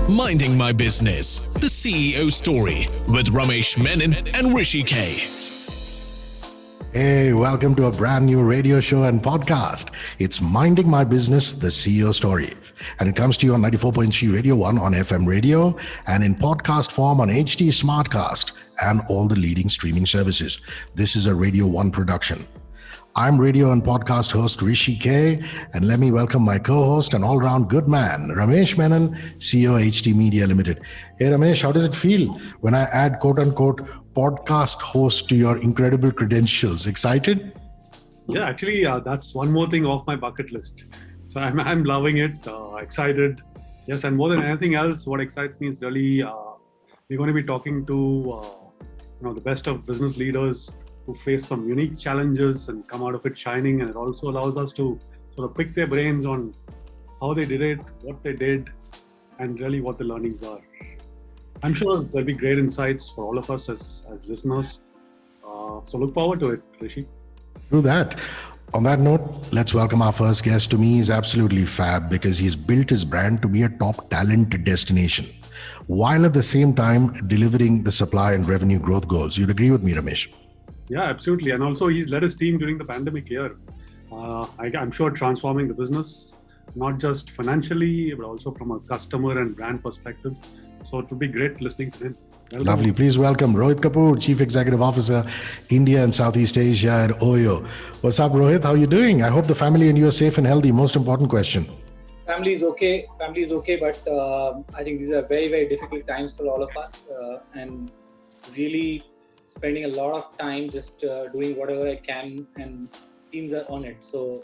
Minding My Business, the CEO story with Ramesh Menon and Hrishi K. Hey, welcome to a brand new radio show and podcast. It's Minding My Business, the CEO story. And it comes to you on 94.3 Radio 1 on FM radio and in podcast form on HD Smartcast and all the leading streaming services. This is a Radio 1 production. I'm radio and podcast host Hrishi K, and let me welcome my co-host and all-round good man, Ramesh Menon, CEO HD Media Limited. Hey Ramesh, how does it feel when I add quote-unquote podcast host to your incredible credentials? Excited? Yeah, actually, that's one more thing off my bucket list. So I'm loving it, excited. Yes, and more than anything else, what excites me is really we're going to be talking to the best of business leaders who face some unique challenges and come out of it shining. And it also allows us to sort of pick their brains on how they did it, what they did, and really what the learnings are. I'm sure there'll be great insights for all of us as listeners. So look forward to it, Hrishi. Do that. On that note, let's welcome our first guest. To me, he's absolutely fab because he's built his brand to be a top talent destination, while at the same time delivering the supply and revenue growth goals. You'd agree with me, Ramesh? Yeah, absolutely. And also he's led his team during the pandemic year. I'm sure transforming the business, not just financially, but also from a customer and brand perspective. So it would be great listening to him. Welcome. Lovely. Please welcome Rohit Kapoor, Chief Executive Officer, India and Southeast Asia at OYO. What's up, Rohit? How are you doing? I hope the family and you are safe and healthy. Most important question. Family is okay, but I think these are very, very difficult times for all of us, and really spending a lot of time just doing whatever I can, and teams are on it. So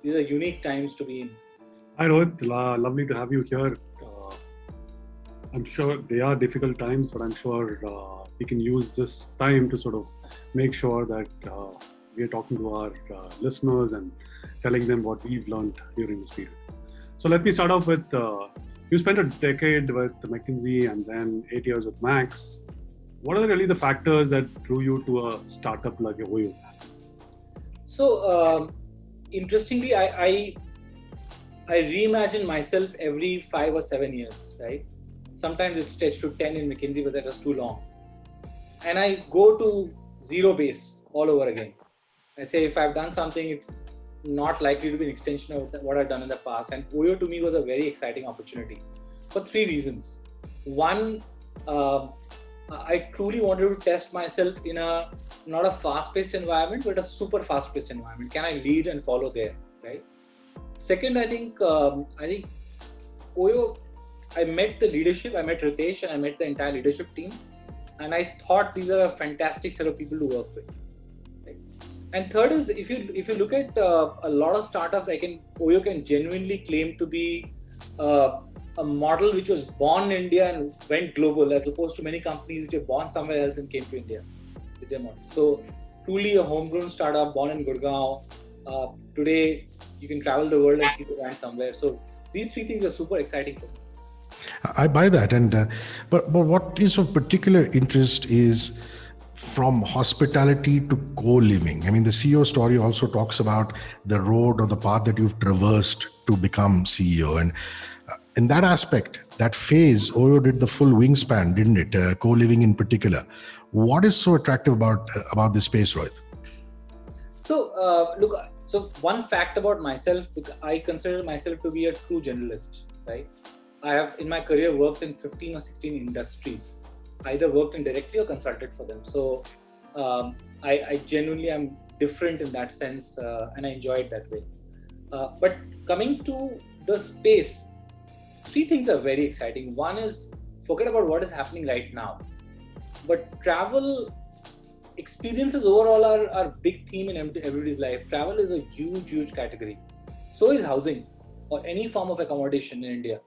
these are unique times to be in. Hi Rohit, lovely to have you here. I'm sure they are difficult times, but I'm sure we can use this time to sort of make sure that we are talking to our listeners and telling them what we've learned during this period. So let me start off with, you spent a decade with McKinsey and then 8 years with Max. What are really the factors that drew you to a startup like OYO? So, interestingly, I reimagine myself every 5 or 7 years, right? Sometimes it stretched to 10 in McKinsey, but that was too long. And I go to zero base all over again. I say, if I've done something, it's not likely to be an extension of what I've done in the past. And OYO to me was a very exciting opportunity for 3 reasons. One, I truly wanted to test myself in not a fast-paced environment, but a super fast-paced environment. Can I lead and follow there, right? Second, I think OYO, I met the leadership, I met Ritesh, and I met the entire leadership team, and I thought these are a fantastic set of people to work with. Right? And third is, if you look at a lot of startups, OYO can genuinely claim to be a model which was born in India and went global, as opposed to many companies which were born somewhere else and came to India with their model. So truly a homegrown startup born in Gurgaon. Today you can travel the world and see the brand somewhere. So these 3 things are super exciting for me. I buy that, and but what is of particular interest is from hospitality to co-living. I mean, the CEO story also talks about the road or the path that you've traversed to become CEO, and in that aspect, that phase, OYO did the full wingspan, didn't it? Co-living in particular. What is so attractive about this space, Rohit? So so one fact about myself, I consider myself to be a true generalist, right? I have in my career worked in 15 or 16 industries, either worked in directly or consulted for them. So I genuinely am different in that sense, and I enjoy it that way. But coming to the space, 3 things are very exciting. One is, forget about what is happening right now, but travel experiences overall are a big theme in everybody's life. Travel is a huge category. So is housing or any form of accommodation in India.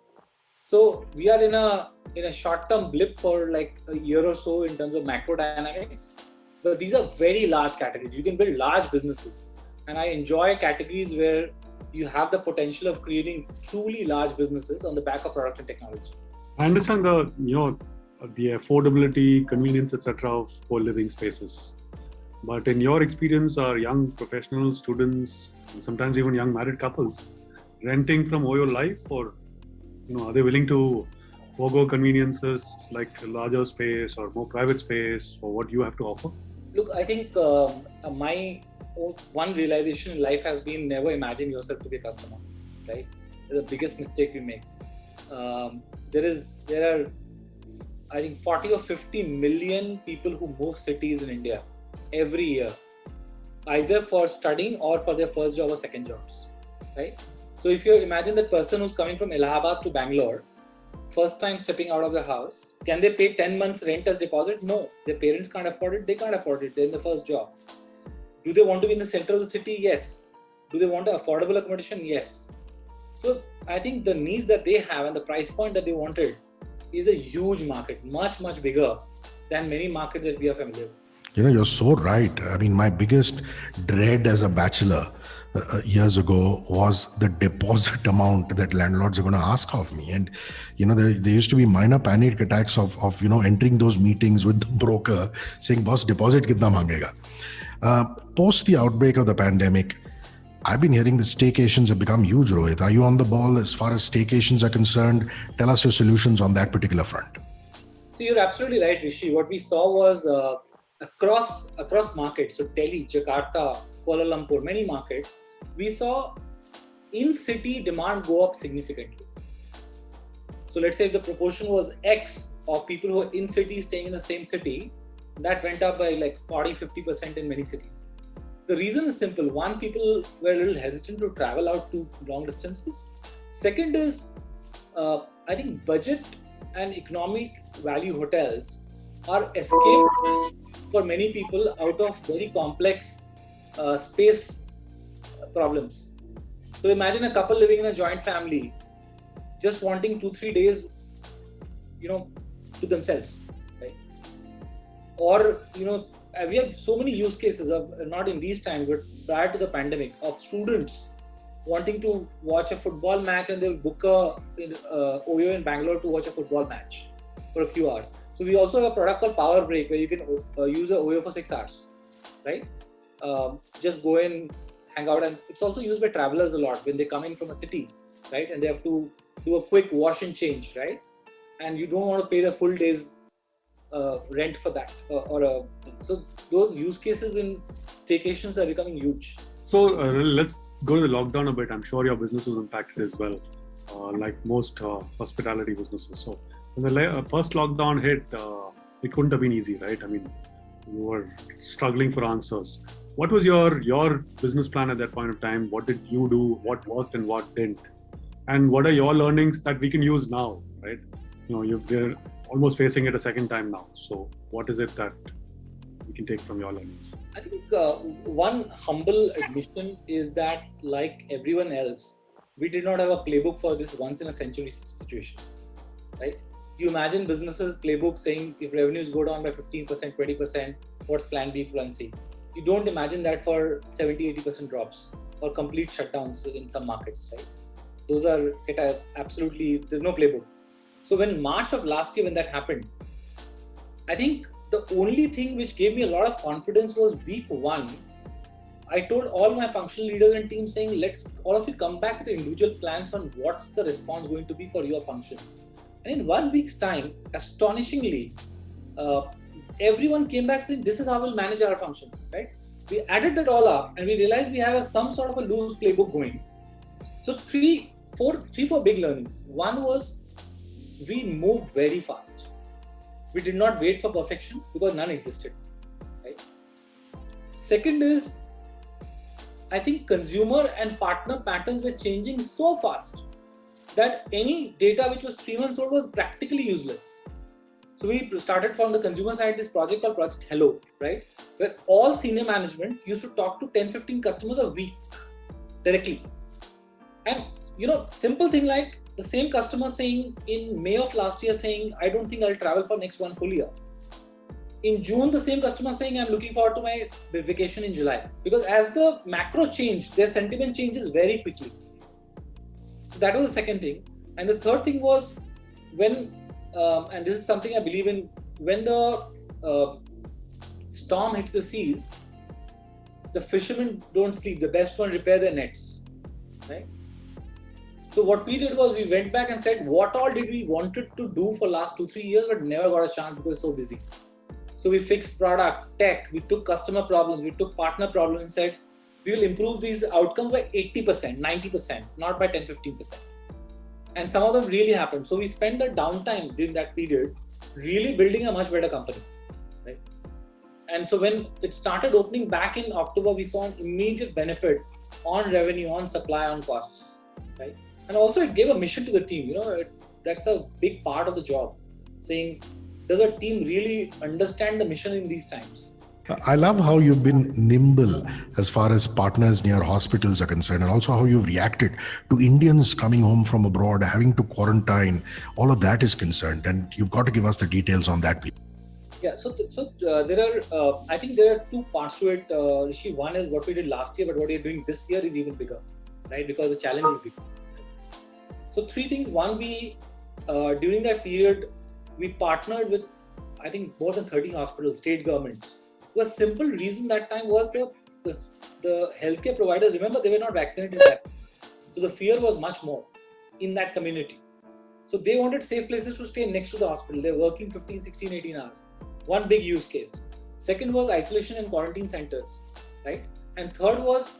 So we are in a short-term blip for like a year or so in terms of macro dynamics, but these are very large categories. You can build large businesses, and I enjoy categories where you have the potential of creating truly large businesses on the back of product and technology. I understand the affordability, convenience, etc. of co-living spaces. But in your experience, are young professionals, students, and sometimes even young married couples renting from OYO Life, or Are they willing to forego conveniences like larger space or more private space for what you have to offer? Look, I think my one realization in life has been never imagine yourself to be a customer, right? It's the biggest mistake we make. There are, I think, 40 or 50 million people who move cities in India every year, either for studying or for their first job or second jobs, right? So if you imagine that person who's coming from Allahabad to Bangalore, first time stepping out of the house, can they pay 10 months rent as deposit? No, their parents can't afford it, they can't afford it, they're in the first job. Do they want to be in the center of the city? Yes. Do they want affordable accommodation? Yes. So I think the needs that they have and the price point that they wanted is a huge market, much, much bigger than many markets that we are familiar with. You're so right. I mean, my biggest dread as a bachelor years ago was the deposit amount that landlords are going to ask of me. And, there used to be minor panic attacks of entering those meetings with the broker saying, boss, deposit kitna mangega? Post the outbreak of the pandemic, I've been hearing that staycations have become huge, Rohit. Are you on the ball as far as staycations are concerned? Tell us your solutions on that particular front. So you're absolutely right, Hrishi. What we saw was across markets, so Delhi, Jakarta, Kuala Lumpur, many markets, we saw in-city demand go up significantly. So let's say if the proportion was X of people who are in-city staying in the same city, that went up by like 40-50% in many cities. The reason is simple. One, people were a little hesitant to travel out to long distances. Second is, I think budget and economic value hotels are escape for many people out of very complex space problems. So imagine a couple living in a joint family, just wanting 2-3 days, to themselves, right? Or, we have so many use cases of, not in these times, but prior to the pandemic, of students wanting to watch a football match and they'll book a OYO in Bangalore to watch a football match for a few hours. So we also have a product called Power Break where you can use a OYO for 6 hours, right? Just go in, hang out, and it's also used by travelers a lot when they come in from a city, right? And they have to do a quick wash and change, right? And you don't want to pay the full day's rent for that, so those use cases in staycations are becoming huge. So let's go to the lockdown a bit. I'm sure your business was impacted as well, like most hospitality businesses. So when the first lockdown hit, it couldn't have been easy, right? I mean, you were struggling for answers. What was your business plan at that point of time? What did you do? What worked and what didn't? And what are your learnings that we can use now, right? We're almost facing it a second time now. So what is it that we can take from your learnings? I think one humble admission is that, like everyone else, we did not have a playbook for this once in a century situation, right? You imagine businesses playbook saying if revenues go down by 15%, 20%, what's plan B, plan C? You don't imagine that for 70-80% drops or complete shutdowns in some markets, right? Those are absolutely, there's no playbook. So when March of last year, when that happened, I think the only thing which gave me a lot of confidence was week 1. I told all my functional leaders and teams saying, let's all of you come back with individual plans on what's the response going to be for your functions. And in 1 week's time, astonishingly, everyone came back saying, this is how we'll manage our functions, right? We added that all up and we realized we have some sort of a loose playbook going. So three, four big learnings. One was, we moved very fast. We did not wait for perfection because none existed, right? Second is, I think consumer and partner patterns were changing so fast that any data which was 3 months old was practically useless. So we started from the consumer side this project called Project Hello, right? Where all senior management used to talk to 10-15 customers a week directly. And simple thing like the same customer saying in May of last year saying, I don't think I'll travel for next 1 full year. In June, the same customer saying, I'm looking forward to my vacation in July. Because as the macro changed, their sentiment changes very quickly. So that was the second thing. And the third thing was when, and this is something I believe in, when the storm hits the seas, the fishermen don't sleep. The best one repair their nets, right? So what we did was we went back and said, what all did we wanted to do for last 2-3 years, but never got a chance because we're so busy. So we fixed product, tech, we took customer problems, we took partner problems and said, we will improve these outcomes by 80%, 90%, not by 10-15%. And some of them really happened. So we spent the downtime during that period really building a much better company, right? And so when it started opening back in October, we saw an immediate benefit on revenue, on supply, on costs, right? And also it gave a mission to the team. That's a big part of the job, saying, does a team really understand the mission in these times? I love how you've been nimble as far as partners near hospitals are concerned, and also how you've reacted to Indians coming home from abroad, having to quarantine. All of that is concerned, and you've got to give us the details on that, please. Yeah, so there are, I think there are two parts to it, Rishi. One is what we did last year, but what we're doing this year is even bigger, right? Because the challenge is bigger. So three things. One, we during that period, we partnered with, I think, more than 30 hospitals, state governments. The simple reason that time was the healthcare providers, remember, they were not vaccinated yet. So the fear was much more in that community. So they wanted safe places to stay next to the hospital. They're working 15, 16, 18 hours. One big use case. Second was isolation and quarantine centers, right? And third was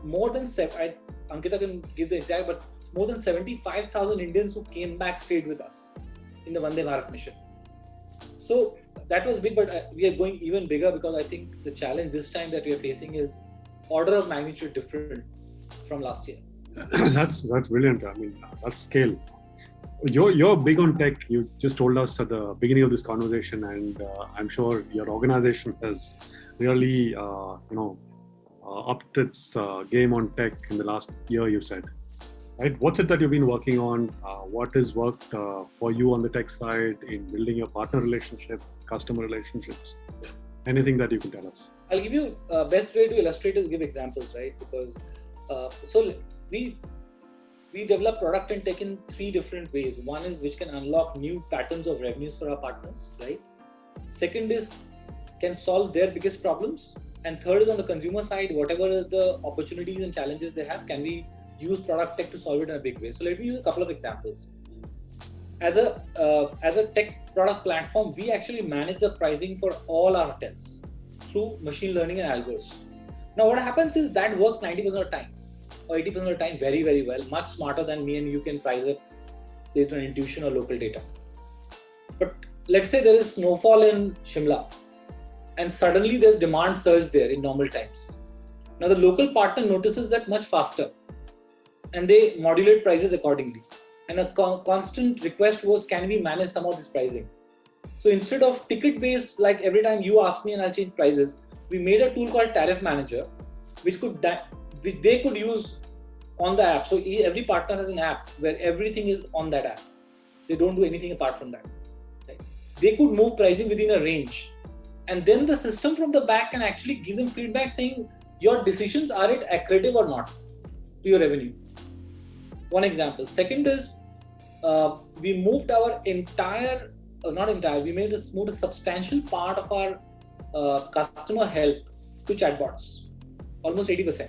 more than, Ankita can give the exact, but more than 75,000 Indians who came back stayed with us in the Vande Bharat mission. So that was big, but we are going even bigger because I think the challenge this time that we are facing is order of magnitude different from last year. That's brilliant. I mean, that's scale. You're big on tech. You just told us at the beginning of this conversation, and I'm sure your organization has really, upped its game on tech in the last year. You said, right? What's it that you've been working on? What has worked for you on the tech side in building your partner relationship, customer relationships? Anything that you can tell us? I'll give you best way to illustrate is give examples, right? Because so we develop product and tech in three different ways. One is which can unlock new patterns of revenues for our partners, right? Second is can solve their biggest problems. And third is on the consumer side, whatever is the opportunities and challenges they have, can we use product tech to solve it in a big way? So let me use a couple of examples. As a tech product platform, we actually manage the pricing for all our hotels through machine learning and algos. Now what happens is that works 90% of the time or 80% of the time very, very well, much smarter than me and you can price it based on intuition or local data. But let's say there is snowfall in Shimla and suddenly there's demand surge there in normal times. Now the local partner notices that much faster and they modulate prices accordingly. And a constant request was, can we manage some of this pricing? So instead of ticket based, like every time you ask me and I'll change prices, we made a tool called Tariff Manager, which they could use on the app. So every partner has an app where everything is on that app. They don't do anything apart from that. Right? They could move pricing within a range. And then the system from the back can actually give them feedback saying, your decisions, are it accretive or not to your revenue? One example. Second is, we moved our we moved a substantial part of our customer help to chatbots, almost 80%.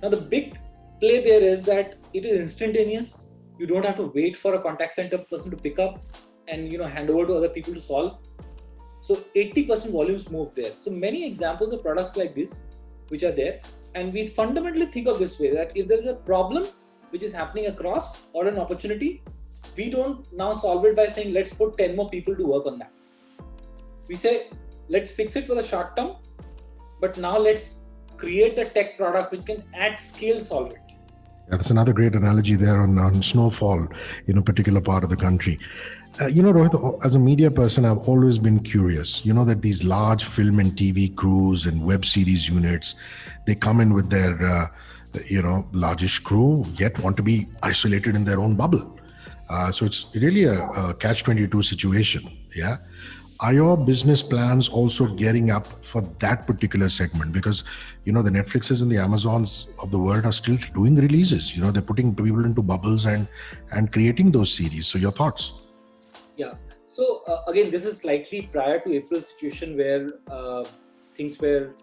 Now the big play there is that it is instantaneous. You don't have to wait for a contact center person to pick up and hand over to other people to solve. So 80% volumes move there. So many examples of products like this which are there, and we fundamentally think of this way, that if there is a problem which is happening across or an opportunity, we don't now solve it by saying let's put 10 more people to work on that. We say let's fix it for the short term, but now let's create the tech product which can at scale solve it. Yeah, that's another great analogy there on snowfall in a particular part of the country. Rohit, as a media person, I've always been curious. That these large film and TV crews and web series units, they come in with their, largest crew, yet want to be isolated in their own bubble. So it's really a catch-22 situation. Yeah. Are your business plans also gearing up for that particular segment? Because, the Netflixes and the Amazons of the world are still doing releases. They're putting people into bubbles and creating those series. So your thoughts? Yeah. So again, this is slightly prior to April's situation where things were,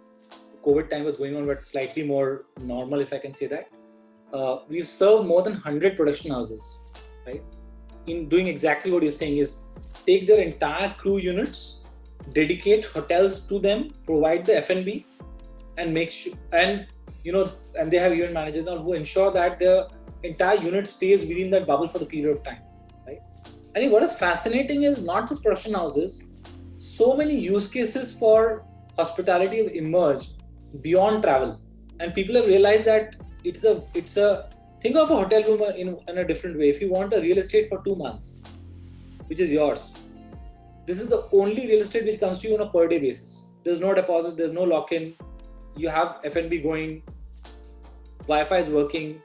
COVID time was going on, but slightly more normal, if I can say that. we've served more than 100 production houses, right? In doing exactly what you're saying is take their entire crew units, dedicate hotels to them, provide the F&B, and make sure, and they have event managers now who ensure that the entire unit stays within that bubble for the period of time, right? I think what is fascinating is not just production houses, so many use cases for hospitality have emerged beyond travel, and people have realized that it's a think of a hotel room in a different way. If you want a real estate for 2 months, which is yours, this is the only real estate which comes to you on a per day basis. There's no deposit, there's no lock-in. You have F&B going, Wi-Fi is working,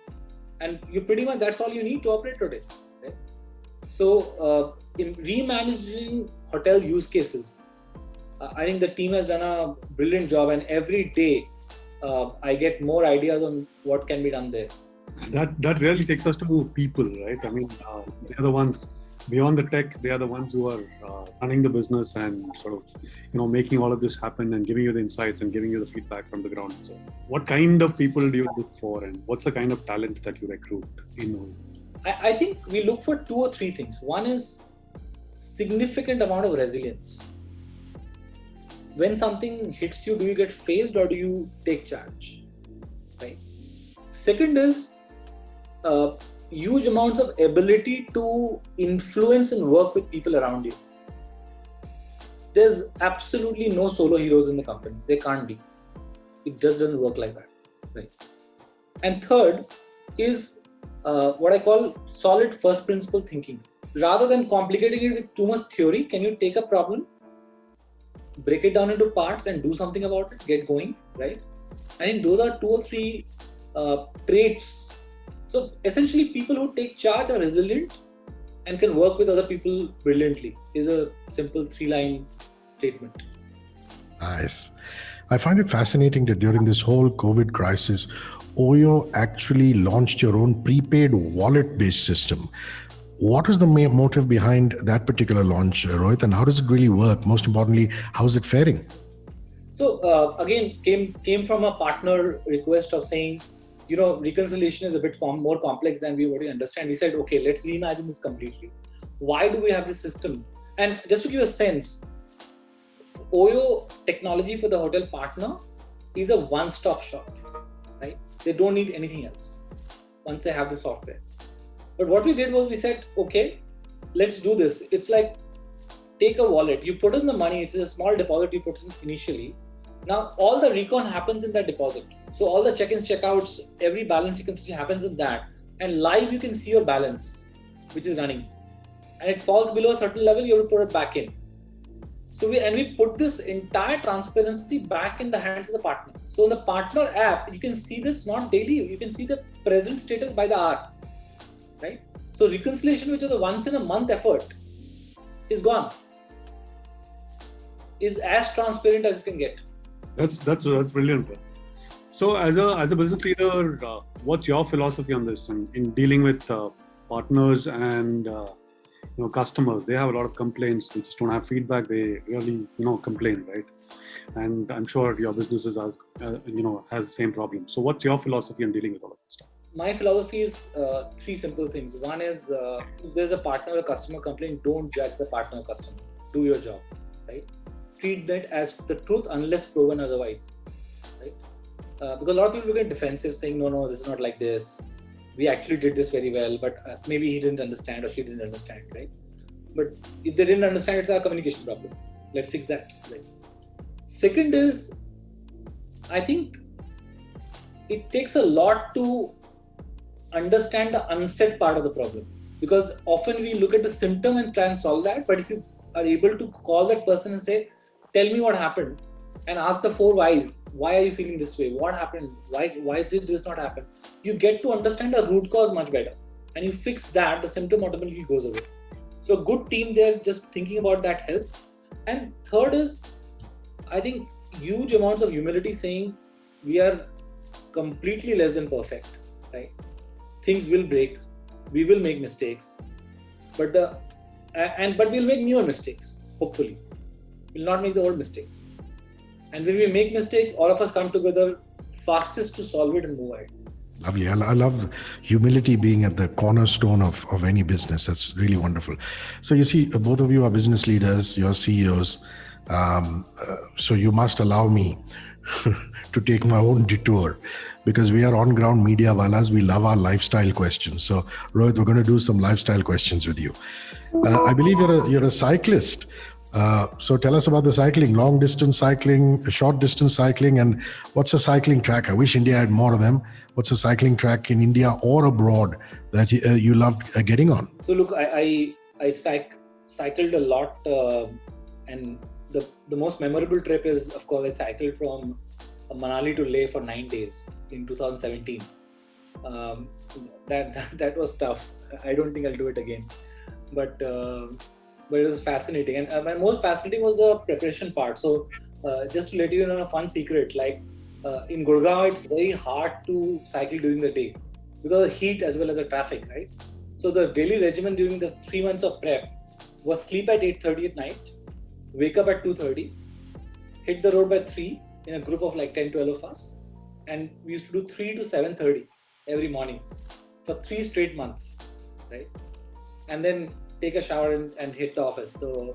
and you pretty much that's all you need to operate today. Right? So in remanaging hotel use cases, I think the team has done a brilliant job, and every day I get more ideas on what can be done there. That really takes us to people, right? I mean, they are the ones beyond the tech. They are the ones who are running the business and sort of, making all of this happen and giving you the insights and giving you the feedback from the ground. So, what kind of people do you look for, and what's the kind of talent that you recruit in OYO? I think we look for 2 or 3 things. One is significant amount of resilience. When something hits you, do you get phased or do you take charge? Right. Second is huge amounts of ability to influence and work with people around you. There's absolutely no solo heroes in the company. There can't be. It just doesn't work like that. Right. And third is what I call solid first principle thinking. Rather than complicating it with too much theory, can you take a problem, break it down into parts and do something about it, get going, right? I think those are 2 or 3 traits. So essentially people who take charge are resilient and can work with other people brilliantly is a simple 3-line statement. Nice. I find it fascinating that during this whole COVID crisis, OYO actually launched your own prepaid wallet-based system. What was the main motive behind that particular launch, Rohit, and how does it really work? Most importantly, how is it faring? So again, came from a partner request of saying, reconciliation is a bit more complex than we already understand. We said, okay, let's reimagine this completely. Why do we have this system? And just to give a sense, OYO technology for the hotel partner is a one-stop shop, right? They don't need anything else once they have the software. But what we did was we said, okay, let's do this. It's like, take a wallet, you put in the money, it's a small deposit you put in initially. Now, all the recon happens in that deposit. So all the check-ins, check-outs, every balance reconciliation happens in that. And live, you can see your balance, which is running. And it falls below a certain level, you have to put it back in. So we put this entire transparency back in the hands of the partner. So in the partner app, you can see this not daily, you can see the present status by the hour. Right? So reconciliation, which is a once in a month effort, is gone. Is as transparent as you can get. That's brilliant. So as a business leader, what's your philosophy on this and in dealing with partners and customers? They have a lot of complaints. They just don't have feedback. They really complain, right? And I'm sure your business has the same problem. So what's your philosophy on dealing with all of this stuff? My philosophy is 3 simple things. One is if there's a partner or a customer complaint, don't judge the partner or customer. Do your job, right? Treat that as the truth unless proven otherwise, right? Because a lot of people get defensive saying, no, this is not like this. We actually did this very well, but maybe he didn't understand or she didn't understand, right? But if they didn't understand, it's a communication problem. Let's fix that, right? Second is, I think it takes a lot to understand the unsaid part of the problem, because often we look at the symptom and try and solve that. But if you are able to call that person and say, tell me what happened, and ask the 4 whys. Why are you feeling this way? What happened? Why did this not happen? You get to understand the root cause much better, and you fix that, the symptom automatically goes away. So a good team there, just thinking about that helps. And third is, I think huge amounts of humility, saying we are completely less than perfect, right? Things will break, we will make mistakes, but we'll make newer mistakes, hopefully. We'll not make the old mistakes. And when we make mistakes, all of us come together fastest to solve it and move ahead. Lovely. I love humility being at the cornerstone of any business. That's really wonderful. So you see, both of you are business leaders, you're CEOs. So you must allow me to take my own detour, because we are on-ground media walas. We love our lifestyle questions. So Rohit, we're going to do some lifestyle questions with you. I believe you're a cyclist. So tell us about the cycling, long distance cycling, short distance cycling, and what's a cycling track? I wish India had more of them. What's a cycling track in India or abroad that you loved getting on? So look, I cycled a lot, and the most memorable trip is, of course, I cycled from Manali to Leh for 9 days in 2017. That was tough. I don't think I'll do it again, but it was fascinating. And my most fascinating was the preparation part. So just to let you know a fun secret, like in Gurgaon, it's very hard to cycle during the day because of the heat as well as the traffic, right? So the daily regimen during the 3 months of prep was sleep at 8:30 at night, wake up at 2:30, hit the road by 3 in a group of like 10, 12 of us. And we used to do 3 to 7:30 every morning for 3 straight months, right? And then take a shower and hit the office. So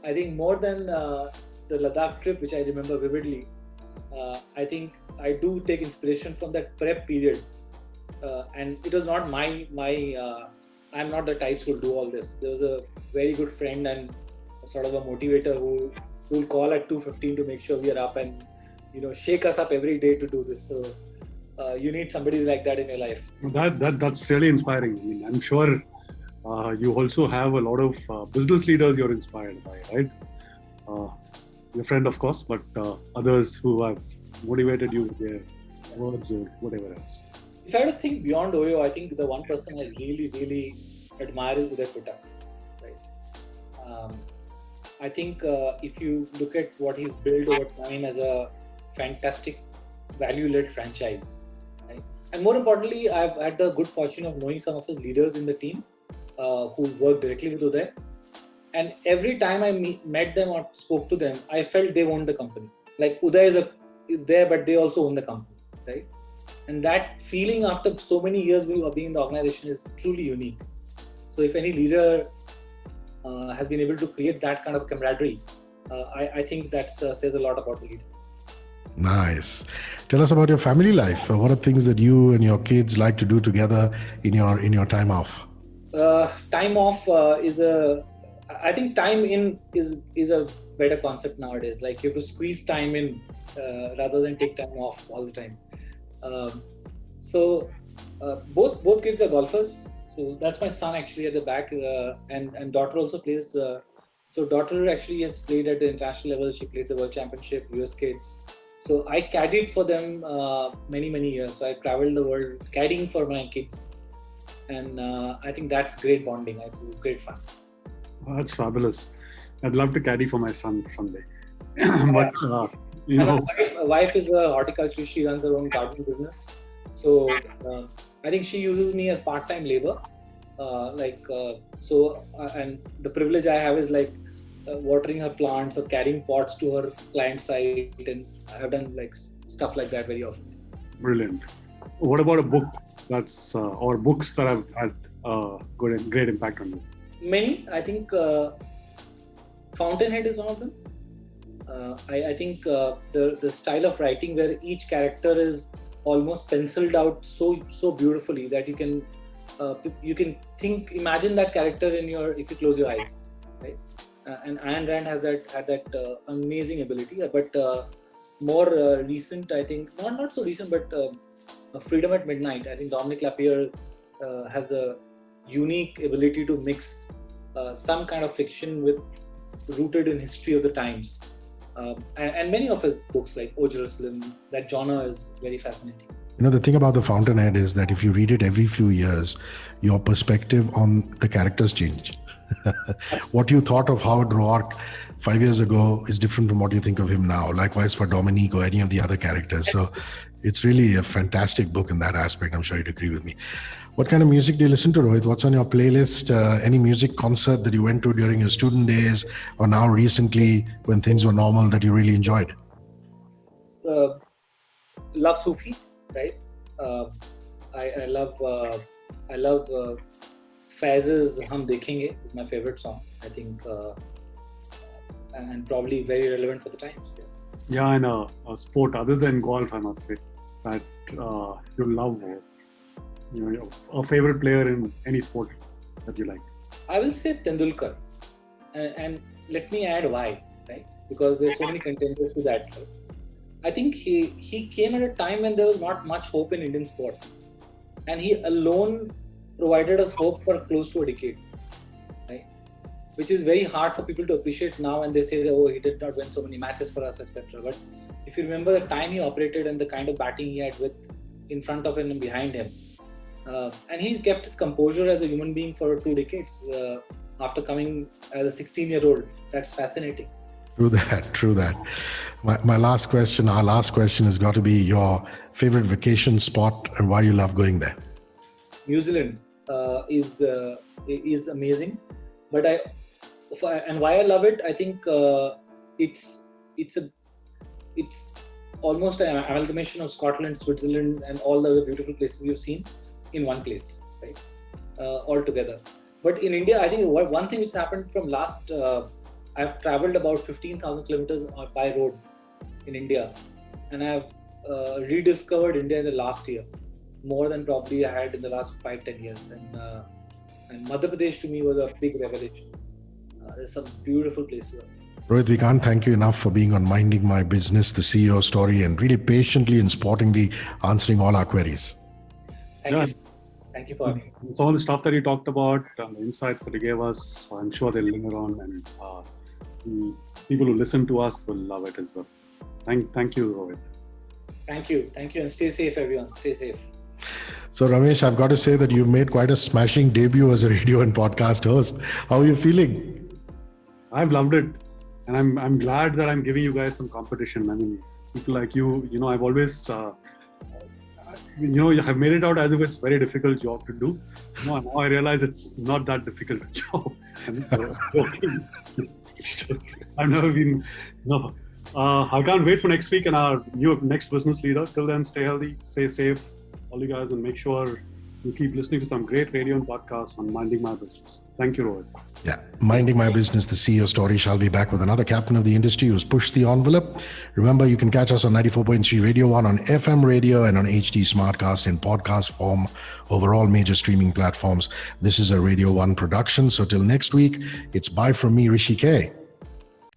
I think more than the Ladakh trip, which I remember vividly, I think I do take inspiration from that prep period. And it was not I'm not the types who will do all this. There was a very good friend and sort of a motivator who will call at 2:15 to make sure we are up and, shake us up every day to do this. So you need somebody like that in your life. That's really inspiring. I mean, I'm sure you also have a lot of business leaders you're inspired by, right? Your friend, of course, but others who have motivated you with their words or whatever else. If I had to think beyond OYO, I think the one person I really, really admire is Uday Kotak, right? I think if you look at what he's built over time as a fantastic value-led franchise, right? And more importantly, I've had the good fortune of knowing some of his leaders in the team who work directly with Uday. And every time I met them or spoke to them, I felt they owned the company. Like Uday is there, but they also own the company, right? And that feeling after so many years of being in the organization is truly unique. So if any leader has been able to create that kind of camaraderie, I think that says a lot about the leader. Nice. Tell us about your family life. What are things that you and your kids like to do together in your time off? Time off I think time in is a better concept nowadays. Like you have to squeeze time in rather than take time off all the time. So both kids are golfers. So that's my son actually at the back, and daughter also plays. So daughter actually has played at the international level. She played the World Championship, US Kids. So I caddied for them many years. So I traveled the world caddying for my kids, and I think that's great bonding. It's great fun. Oh, that's fabulous. I'd love to caddy for my son someday. But wife is a horticulturist. She runs her own gardening business. So I think she uses me as part-time labor. And the privilege I have is like watering her plants or carrying pots to her client site, and I have done like stuff like that very often. Brilliant. What about a book that's or books that have had great impact on you? Many. I think Fountainhead is one of them. I think the style of writing where each character is almost penciled out so beautifully that you can imagine that character if you close your eyes, right? And Ayn Rand had that amazing ability. But more recent, I think not so recent, but Freedom at Midnight. I think Dominic Lapierre has a unique ability to mix some kind of fiction rooted in history of the times. And many of his books like O Jerusalem, that genre is very fascinating. The thing about the Fountainhead is that if you read it every few years, your perspective on the characters change. What you thought of Howard Roark 5 years ago is different from what you think of him now. Likewise for Dominique or any of the other characters. So it's really a fantastic book in that aspect. I'm sure you'd agree with me. What kind of music do you listen to, Rohit? What's on your playlist? Any music concert that you went to during your student days or now recently when things were normal that you really enjoyed? Love Sufi, right? I love Faiz's Hum Dekhenge is my favorite song. I think, and probably very relevant for the times. Yeah, and a sport other than golf, I must say, that you love, a favorite player in any sport that you like. I will say Tendulkar, and let me add why, right? Because there's so many contenders to that. Right? I think he came at a time when there was not much hope in Indian sport, and he alone provided us hope for close to a decade, right? Which is very hard for people to appreciate now, and they say that, oh, he did not win so many matches for us, etc. But if you remember the time he operated and the kind of batting he had with in front of him and behind him, and he kept his composure as a human being for 2 decades after coming as a 16-year-old. That's fascinating. True that. My last question, our last question has got to be your favorite vacation spot and why you love going there. New Zealand is amazing, but and why I love it, I think it's almost an amalgamation of Scotland, Switzerland, and all the other beautiful places you've seen in one place, right? All together. But in India, I think one thing which happened from last, I've traveled about 15,000 kilometers by road in India, and I've rediscovered India in the last year, more than probably I had in the last 5-10 years. And Madhya Pradesh to me was a big revelation. There's some beautiful places. Rohit, we can't thank you enough for being on Minding My Business, the CEO story, and really patiently and sportingly answering all our queries. Thank you for having me. Some of the stuff that you talked about, the insights that you gave us, I'm sure they'll linger on, and the people who listen to us will love it as well. Thank you, Rohit. Thank you, and stay safe, everyone. Stay safe. So Ramesh, I've got to say that you've made quite a smashing debut as a radio and podcast host. How are you feeling? I've loved it, and I'm glad that I'm giving you guys some competition. I mean, people like you, I've always, you have made it out as if it's a very difficult job to do. Now I realize it's not that difficult a job. I've never been. No, I can't wait for next week and our next business leader. Till then, stay healthy, stay safe, all you guys, and make sure you keep listening to some great radio and podcasts on Minding My Business. Thank you, Rohit. Yeah, Minding My Business, the CEO story shall be back with another captain of the industry who's pushed the envelope. Remember, you can catch us on 94.3 Radio 1 on FM radio and on HD Smartcast in podcast form over all major streaming platforms. This is a Radio 1 production. So till next week, it's bye from me, Hrishi K.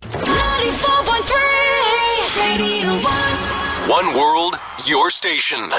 94.3 Radio 1. One world, your station.